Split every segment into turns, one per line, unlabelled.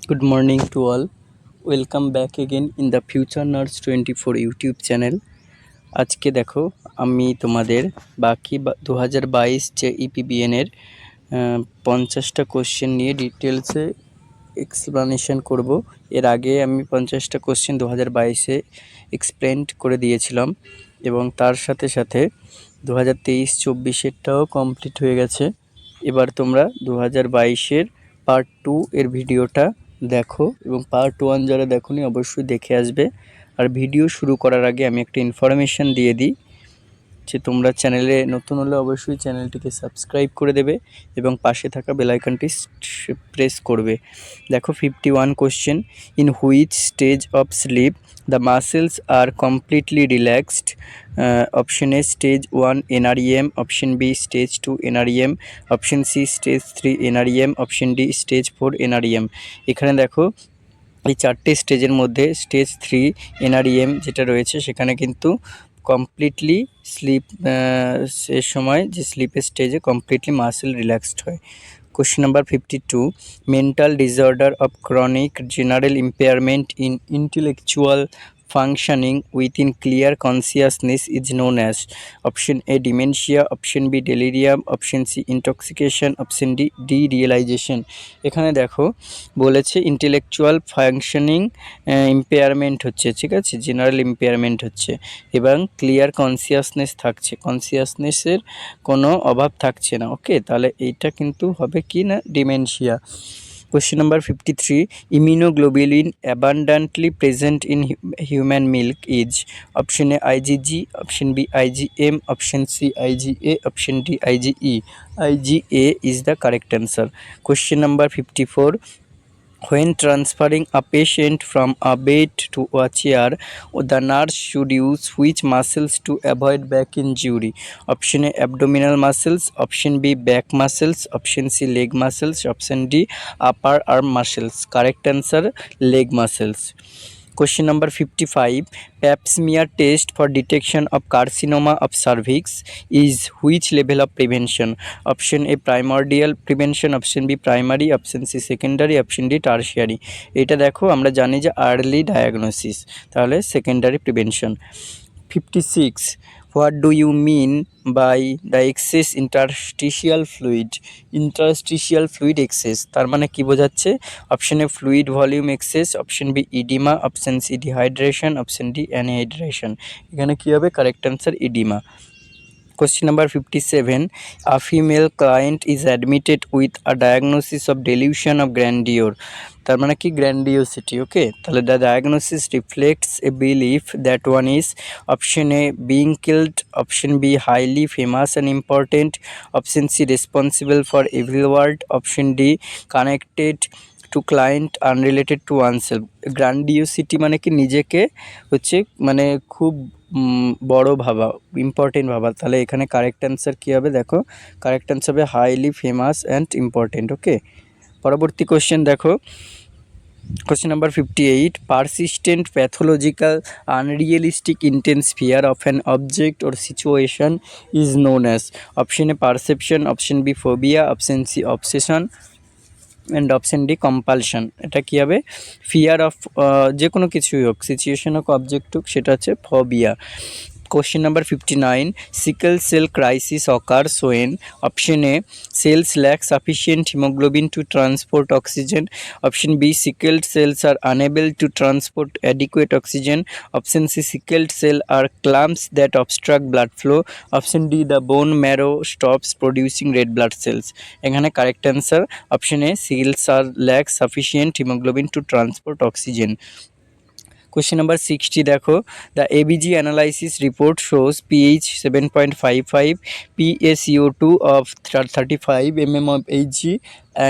Good morning to all. Welcome back again in the Future Nerds 24 YouTube channel. আজকে দেখো আমি তোমাদের বাকি 2022 যে ইপিবিএনের 50টা কোশ্চেন নিয়ে ডিটেলসে এক্সপ্লানেশন করব। এর আগে আমি 50টা কোশ্চেন 2022-এ এক্সপ্লেন করে দিয়েছিলাম এবং তার সাথে সাথে 2023-24-এরটাও কমপ্লিট হয়ে গেছে। এবার তোমরা 2022-এর পার্ট 2 এর ভিডিওটা দেখো এবং পার্ট 1 যারা দেখোনি অবশ্যই দেখে আসবে। আর ভিডিও শুরু করার আগে আমি একটা ইনফরমেশন দিয়ে দিই যে তোমরা চ্যানেলে নতুন হলে অবশ্যই চ্যানেলটিকে সাবস্ক্রাইব করে দেবে এবং পাশে থাকা বেল আইকনটি প্রেস করবে। দেখো 51 question, in which stage of sleep the muscles আর completely relaxed? Option A stage 1 NREM, option B stage 2 NREM, option C stage 3 NREM, option D stage 4 NREM. এখানে দেখো এই চারটে স্টেজের মধ্যে স্টেজ 3 এনআরইএম যেটা রয়েছে সেখানে কিন্তু কমপ্লিটলি স্লিপ এর সময় যে স্লিপের স্টেজে কমপ্লিটলি মাসেল রিল্যাক্সড হয়। Question number 52, mental disorder of chronic general impairment in intellectual functioning within clear consciousness is known as? Option A dementia, option B delirium, option C intoxication, option D derealization। এখানে দেখো বলেছে intellectual functioning impairment হচ্ছে, ঠিক আছে, general impairment হচ্ছে এবং clear consciousness থাকছে, কনসিয়াসনেসের কোনো অভাব থাকছে না। ওকে, তাহলে এইটা কিন্তু হবে কি না, dementia. Question number 53, immunoglobulin abundantly present in human milk is? Option A IgG, option B IgM, option C IgA, option D IgE. IgA is the correct answer. Question number 54, when transferring a patient from a bed to a chair, the nurse should use which muscles to avoid back injury? Option A abdominal muscles, option B back muscles, option C leg muscles, option D upper arm muscles. Correct answer leg muscles. Question number 55, pap smear test for detection of carcinoma of cervix is which level of prevention? Option A primordial prevention, option B primary, option C secondary, option D tertiary। এটা দেখো আমরা জানি যে early diagnosis, তাহলে secondary prevention. 56, what do you mean by the excess interstitial fluid? Interstitial fluid excess তার মানে কি বোঝাচ্ছে? Option A fluid volume excess, option B oedema, option C dehydration, option D anhydration. এখানে কি হবে? Correct answer oedema. Question number 57, a female client is admitted with a diagnosis of delusion of grandeur, তার মানে কি grandiosity. Okay, তাহলে the diagnosis reflects a belief that one is option A being killed, option B highly famous and important, option C responsible for every word, option D connected to client unrelated to oneself. Grandiosity মানে কি নিজেকে হচ্ছে মানে খুব বড় ভাবা, important ভাবা। তাহলে এখানে কারেক্ট অ্যান্সার কী হবে? দেখো কারেক্ট অ্যান্সার হবে হাইলি ফেমাস অ্যান্ড ইম্পর্টেন্ট। ওকে, পরবর্তী কোশ্চেন দেখো, Question number 58, persistent pathological unrealistic intense fear of an object or situation is known as? Option A perception, option B phobia, option C obsession and option D compulsion. এটা কী হবে? Fear of যে কোনো কিছুই হোক, situation হোক, object হোক, সেটা হচ্ছে phobia. Question number 59, sickle cell crisis occurs when? Option A cells lack sufficient hemoglobin to transport oxygen, option B sickled cells are unable to transport adequate oxygen, option C sickled cells are clumps that obstruct blood flow, option D the bone marrow stops producing red blood cells। এখানে correct answer option A cells are lack sufficient hemoglobin to transport oxygen। Question number 60 দেখো, the ABG analysis report shows pH 7.55, PaCO2 of 35 mm of Hg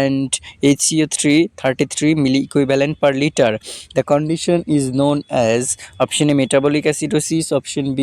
and HCO3 33 milli equivalent per liter. The condition is known as option A metabolic acidosis, option B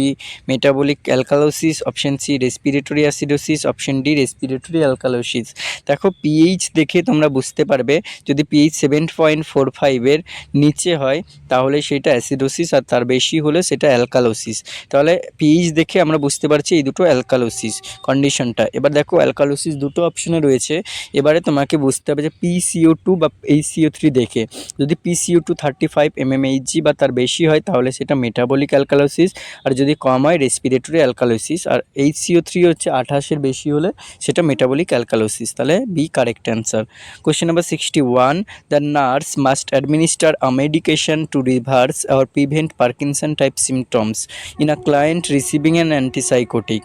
metabolic alkalosis, option C respiratory acidosis, option D respiratory alkalosis। দেখো pH দেখে তোমরা বুঝতে পারবে যদি pH 7.45 এর নিচে হয় তাহলে সেটা অ্যাসিডোসিস, আর তার বেশি হলে সেটা অ্যালকালোসিস। তাহলে পিএইচ দেখে আমরা বুঝতে পারছি এই দুটো অ্যালকালোসিস কন্ডিশনটা। এবার দেখো অ্যালকালোসিস দুটো অপশনে রয়েছে, এবারে তোমাকে তোমাদেরকে বুঝতে হবে যে PCO2 বা HCO3 দেখে, যদি PCO2 35 mmHg বা তার বেশি হয় তাহলে সেটা মেটাবলিক অ্যালকালোসিস, আর যদি কম হয় রেসপিরেটরি অ্যালকালোসিস, আর HCO3 হচ্ছে 28-এর বেশি হলে সেটা মেটাবলিক অ্যালকালোসিস। তাহলে B correct answer. Question number 61, the nurse must administer a medication to reverse or prevent Parkinson type symptoms in a client receiving an antipsychotic.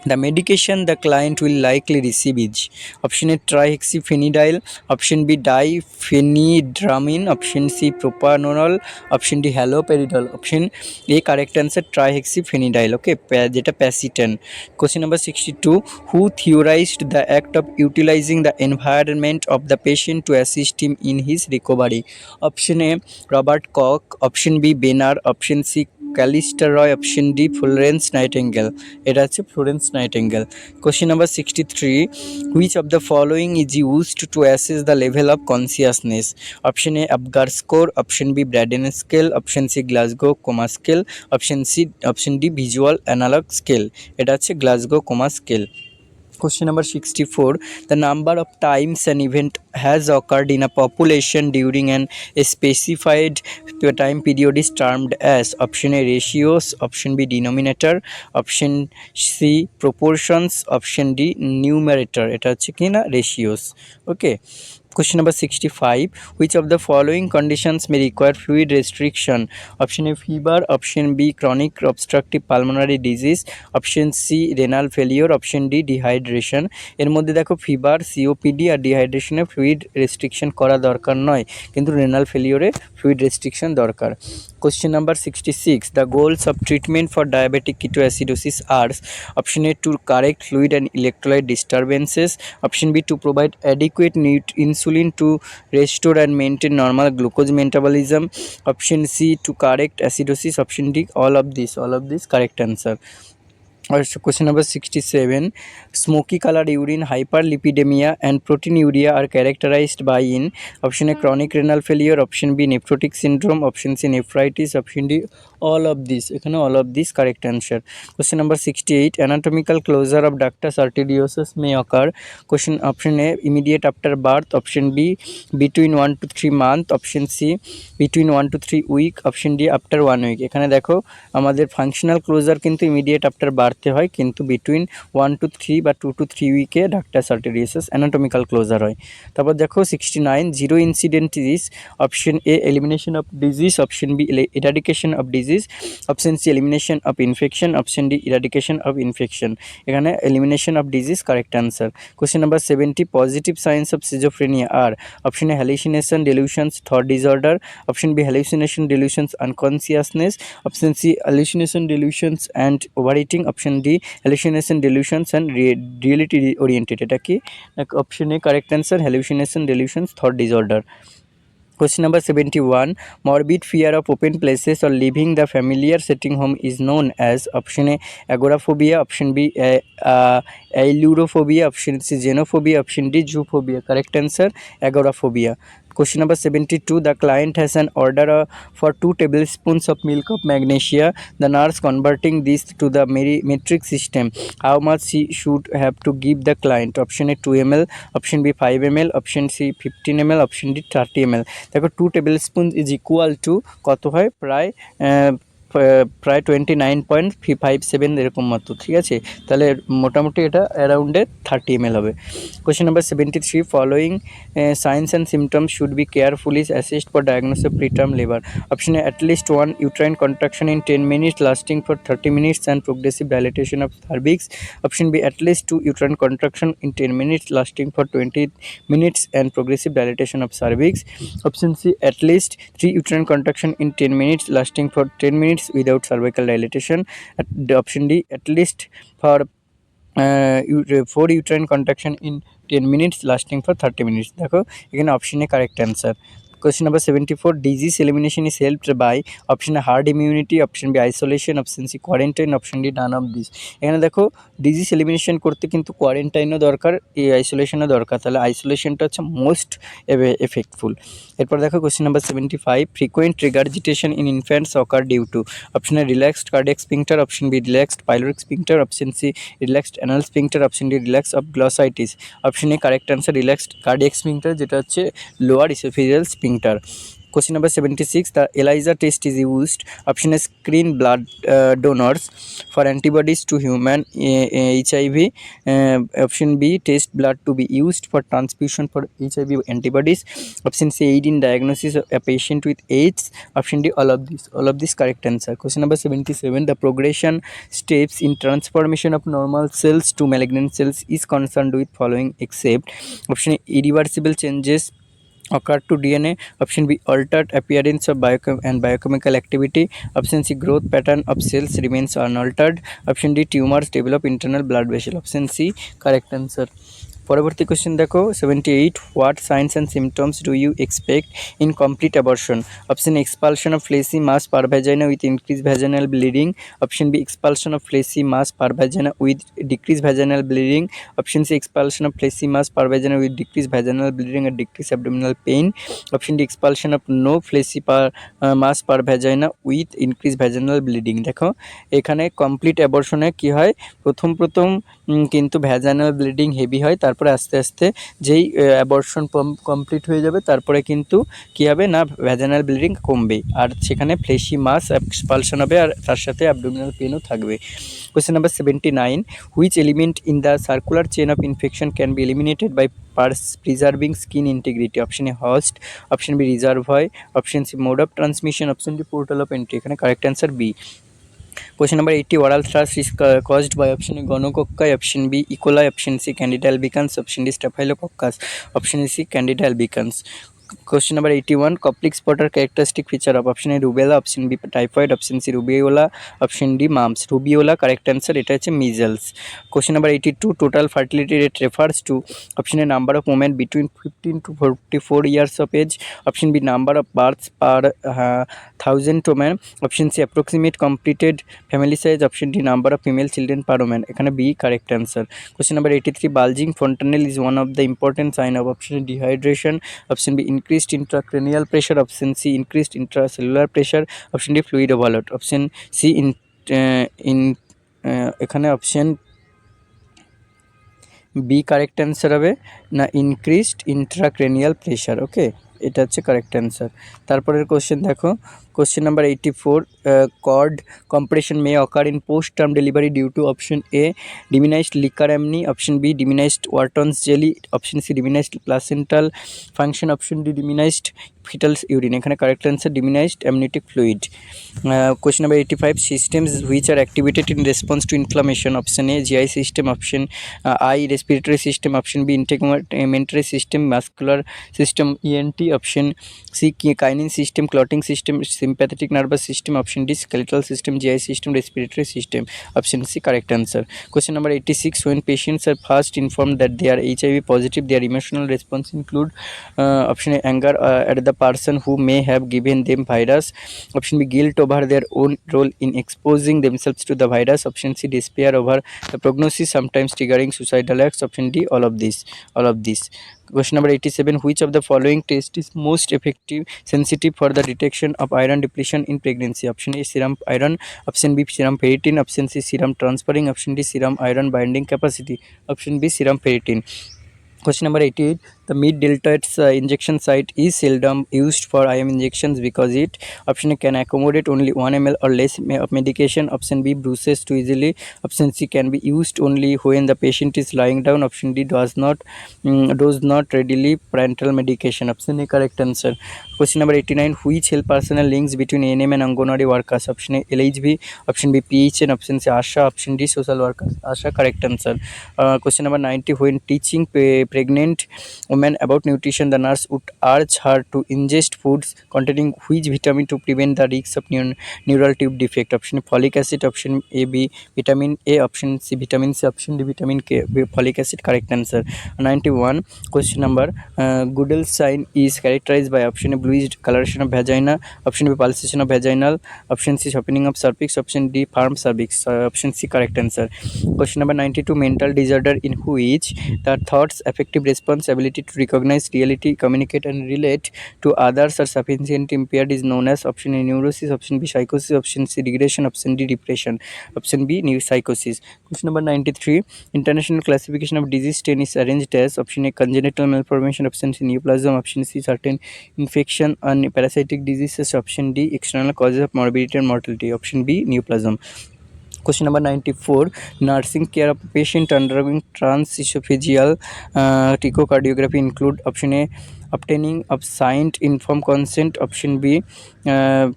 The medication the client will likely receive is option A trihexyphenidyl, option B diphenhydramine, option C propranolol, option D haloperidol, option A correct answer trihexyphenidyl. Okay, যেটা প্যাসিটেন। Question number 62, who theorized the act of utilizing the environment of the patient to assist him in his recovery? Option A Robert Koch, option B Benner, option C Callista Roy, option D Florence Nightingale. এটা হচ্ছে Florence Nightingale. Question number 63, which of the following is used to assess the level of consciousness? Option A Apgar score, option B Braden scale, option C Glasgow coma scale, option D visual analogue scale. এটা হচ্ছে Glasgow coma scale. Question number 64, the number of times an event has occurred in a population during a specified time period is termed as option A ratios, option B denominator, option C proportions, option D numerator. এটা হচ্ছে কি না ratios. Okay. Question number 65, which of the following conditions may require fluid restriction? Option A fever, option B chronic obstructive pulmonary disease, option C renal failure, option D dehydration. এর মধ্যে দেখো fever, COPD আর ডিহাইড্রেশনে fluid restriction করা দরকার নয়, কিন্তু renal ফেলিওরে fluid restriction দরকার। Question number 66, the goals of treatment for diabetic ketoacidosis are option A to correct fluid and electrolyte disturbances, option B to provide adequate insulin to restore and maintain normal glucose metabolism, option C to correct acidosis, option D all of this correct answer. Question number 67, smoky colored urine, hyperlipidemia and proteinuria are characterized by in option A chronic renal failure, option B nephrotic syndrome, option C nephritis, option D all of this. এখানে all of this correct answer. Question number 68, anatomical closure of ductus arteriosus may occur. Question option A immediate after birth, option B between 1 to 3 months, option C between 1 to 3 week, option D after 1 week. এখানে দেখো আমাদের functional closure কিন্তু immediate after বার্থে হয়, কিন্তু between 1 to 3 বা 2 to 3 উইকে ductus আর্টেরিয়াসিস anatomical closure হয়। তারপর দেখো 69, zero incident disease, option A elimination of disease, option B eradication of disease, option C elimination of infection, option D eradication of infection. এখানে elimination of disease correct answer. Question number 70, positive signs of schizophrenia are option A hallucination delusions thought disorder, option B hallucination delusions unconsciousness, option C hallucination delusions and overeating, option D hallucination delusions and reality oriented. এটা কি option A correct answer, hallucination delusions thought disorder. Question number 71, morbid fear of open places or leaving the familiar setting home is known as option A agoraphobia, option B ailurophobia, option C xenophobia, option D zoophobia. Correct answer agoraphobia. Question number 72, the client has an order for 2 tablespoons of milk of magnesia. The nurse converting this to the metric system. How much she should have to give the client? Option A 2 ml, option B 5 ml, option C 15 ml, option D 30 ml. দেখো 2 tablespoon is equal to কত হয়, প্রায় 29.57 এরকম মতো, ঠিক আছে। তাহলে মোটামুটি এটা অ্যারাউন্ডে 30 ml হবে। Question number 73, following science and symptoms should be carefully assessed for diagnosis of preterm labour. Option A at least 1 uterine contraction in 10 minutes lasting for 30 minutes and progressive dilatation of cervix, option B at least 2 uterine contraction in 10 minutes lasting for 20 minutes and progressive dilatation of cervix, option C at least 3 uterine contraction in 10 minutes lasting for 10 minutes without cervical dilatation, option D at least for 4 uterine contraction in 10 minutes lasting for 30 minutes. দেখো এখানে অপশনে correct answer. Question number 74. Disease elimination is helped by option A herd immunity, option B isolation, option C quarantine, option D none of this. এখানে দেখো disease elimination করতে কিন্তু কোয়ারেন্টাইনও দরকার, এই আইসোলেশনও দরকার, তাহলে আইসোলেশনটা হচ্ছে মোস্ট এফেক্টফুল। এরপর দেখো question number 75. Frequent regurgitation in infants occur due to option A relaxed cardiac sphincter, option B relaxed pyloric sphincter, option C relaxed anal sphincter, option D relax of glossitis. Option A correct answer relaxed cardiac sphincter, যেটা হচ্ছে lower oesophageal sphincter. Question number 76. The ELISA test is used. Option A screen blood donors for antibodies to human HIV. Option B test blood to be used for transfusion for HIV antibodies. Option C aid in diagnosis of a patient with AIDS. Option D all of this. All of this correct answer. Question number 77. The progression steps in transformation of normal cells to malignant cells is concerned with following except. Option A irreversible changes occur to DNA. Option B altered appearance of biochemical activity. Option C growth pattern of cells remains unaltered. Option D tumors develop internal blood vessel. Option C correct answer. পরবর্তী question দেখো 78. What signs and symptoms do you expect in complete abortion? Option expulsion of fleshy mass per vagina with increase vaginal bleeding. Option B expulsion of fleshy mass per vagina with decrease vaginal bleeding. Option C expulsion of fleshy mass per vagina with decrease vaginal bleeding আর decrease abdominal pain. Option D expulsion of no fleshy mass per vagina with increase vaginal bleeding. দেখো এখানে complete অ্যাবর্শনে কী হয়, প্রথম কিন্তু vaginal bleeding heavy হয়, তারপরে আস্তে আস্তে যেই অ্যাবর্শন কমপ্লিট হয়ে যাবে তারপরে কিন্তু কী হবে না, ভ্যাজাইনাল ব্লিডিং কমবে আর সেখানে ফ্লেশি মাস এক্সপালশন হবে আর তার সাথে অ্যাবডোমিনাল পেনও থাকবে। Question number 79. Which element in the circular chain of infection can be eliminated by preserving skin integrity? Option A host, option B reservoir, option C mode of transmission, option D portal of entry. এখানে correct answer B. Question number 80. Oral thrush is caused by option A gonococci, option B E. coli, option C Candida albicans, option D Staphylococcus, option C Candida albicans. Question number 81. Koplik spotter characteristic feature of option A rubella, option B typhoid, option C rubeola, option D mumps. Rubeola correct answer, এটা হচ্ছে measles. Question number 82. Total fertility rate refers to option A number of women between 15 to 44 years of age, option B number of births per 1000 women, option C approximate completed family size, option D number of female children per woman. এখানে B correct answer. Question number 83. Bulging fontanelle is one of the important sign of option A dehydration, option B increased intracranial pressure, option C increased intracellular pressure, option D fluid overload, option C এখানে option B correct answer হবে না, increased intracranial pressure. Okay, এটা হচ্ছে correct answer. তারপরের question দেখো, question number 84. Cord compression may occur in post term delivery due to option A diminished liquor amnii, option B diminished Wharton's jelly, option C diminished placental function, option D diminished fetal's urine. এখানে correct answer diminished amniotic fluid. Question number 85. Systems which are activated in response two inflammation? Option A GI system, option I respiratory system, option B integumentary system, muscular system ENT, option C kinin system, clotting system, sympathetic nervous system, option D skeletal system, GI system, respiratory system, option C correct answer. Question number 86. When patients are first informed that they are HIV positive, their emotional response include option A anger at the person who may have given them virus, option B guilt over their own role in exposing themselves to the virus, option C despair over the prognosis sometimes triggering suicidal acts, option D all of this. Question number 87. Which of the following test is most effective sensitive for the detection of iron depletion in pregnancy? Option A serum iron, option B serum ferritin, option C serum transferring, option D serum iron binding capacity, option B serum ferritin. Question number 88. The mid-deltoid injection site is seldom used for IM injections because it, option A can accommodate only 1 ml or less of medication, option B bruises too easily, option C can be used only when the patient is lying down, option D does not readily parenteral medication, option A correct answer. Question number 89. Which health personnel links between ANM and Anganwadi workers? Option A LHB, option B PHN, option C ASHA, option D social workers. ASHA correct answer. Question number 90. When teaching pregnant woman about nutrition, the nurse would urge her to ingest foods containing which vitamin to prevent the risks of neural tube defect. Option folic acid, option A B vitamin A, option C vitamin C, option D vitamin K. Folic acid, correct answer. 91 question number, Goodell sign is characterized by option A bluish coloration of vagina, option B pulsation of vaginal, option C opening of cervix, option D firm cervix. Option C, correct answer. Question number 92, mental disorder in which the thoughts, affective response, ability to recognize reality, communicate and relate to others are sufficiently impaired is known as option A neurosis, option B psychosis, option C regression, option D depression. Option B new psychosis. Question number 93, international classification of disease 10 is arranged as option A congenital malformation, option C neoplasm, option C certain infection and parasitic diseases, option D external causes of morbidity and mortality, option B neoplasm. Question number 94, nursing care of patient undergoing transesophageal echocardiography include option A obtaining of signed informed consent, option B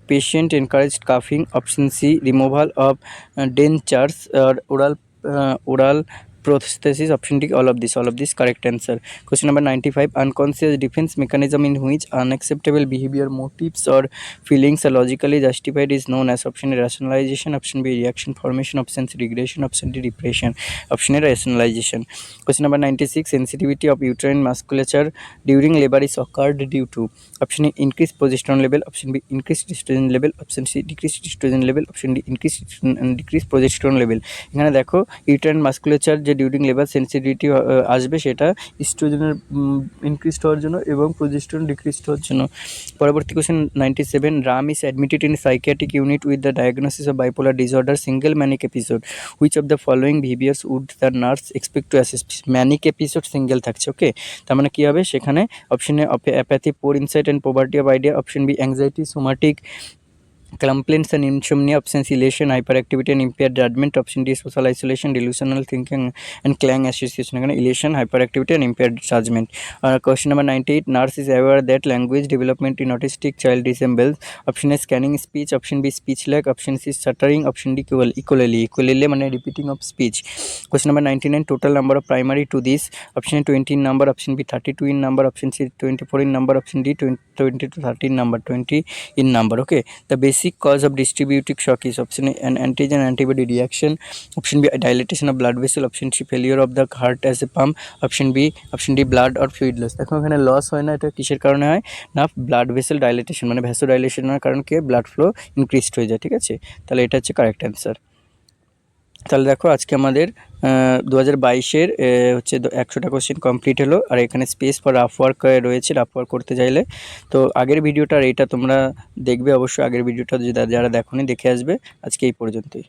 patient encouraged coughing, option C removal of dentures or oral prosthesis, option D all of this, correct answer. Question number 95, unconscious defense mechanism in which unacceptable behavior, motives or feelings are logically justified is known as option A rationalization, option B reaction formation, option C regression, option D depression. Option A rationalization. Question number 96, sensitivity of uterine musculature during labor is occurred due to option A increased progesterone level, option B increased estrogen level, option C decreased estrogen level, option D decreased progesterone level. এখানে দেখো uterine মাসকুলেচার যে during labour sensitivity আসবে সেটা ইস্ট্রোজেনের increased হওয়ার জন্য এবং progesterone decreased হওয়ার জন্য। পরবর্তী question 97, Ram is admitted in psychiatric unit with the diagnosis of bipolar disorder single manic episode, which of the following behaviours would the nurse expect to assist. Manic episode single থাকছে, okay, তার মানে কী হবে সেখানে option A apathy, poor insight and poverty of idea, option B anxiety, somatic complaints and insomnia, option C elation, hyperactivity and impaired judgment, option D social isolation, delusional thinking and clang association. Again, elation, hyperactivity and impaired judgment. Question number 98, nurse is aware that language development in autistic child resembles option A scanning speech, option B speech lag, option C stuttering, option D equally মানে repeating of speech. Question number 99, total number of primary to this, option A 20 in number, option B 32 in number, option C 24 in number, option D 20 to 13 number, 20 in number. Okay, the basic cause of distributic shock is option A an antigen antibody reaction, option B a dilatation of blood vessel, option C failure of the heart as a pump, option D blood or fluid loss. দেখো এখানে loss হয় না, এটা কিসের কারণে হয় না, blood vessel dilatation মানে ভ্যাসো ডাইলেশনের কারণে কি ব্লাড ফ্লো ইনক্রিজড হয়ে যায়। ঠিক আছে, তাহলে এটা হচ্ছে কারেক্ট অ্যান্সার। তাহলে দেখো আজকে আমাদের 2022-এর হচ্ছে 100টা কোশ্চেন কমপ্লিট হলো। আর এখানে স্পেস ফর রাফ ওয়ার্ক রয়েছে, রাফ ওয়ার্ক করতে চাইলে তো আগের ভিডিওটার এইটা তোমরা দেখবে অবশ্যই, আগের ভিডিওটা যারা দেখোনি দেখে আসবে। আজকে এই পর্যন্তই।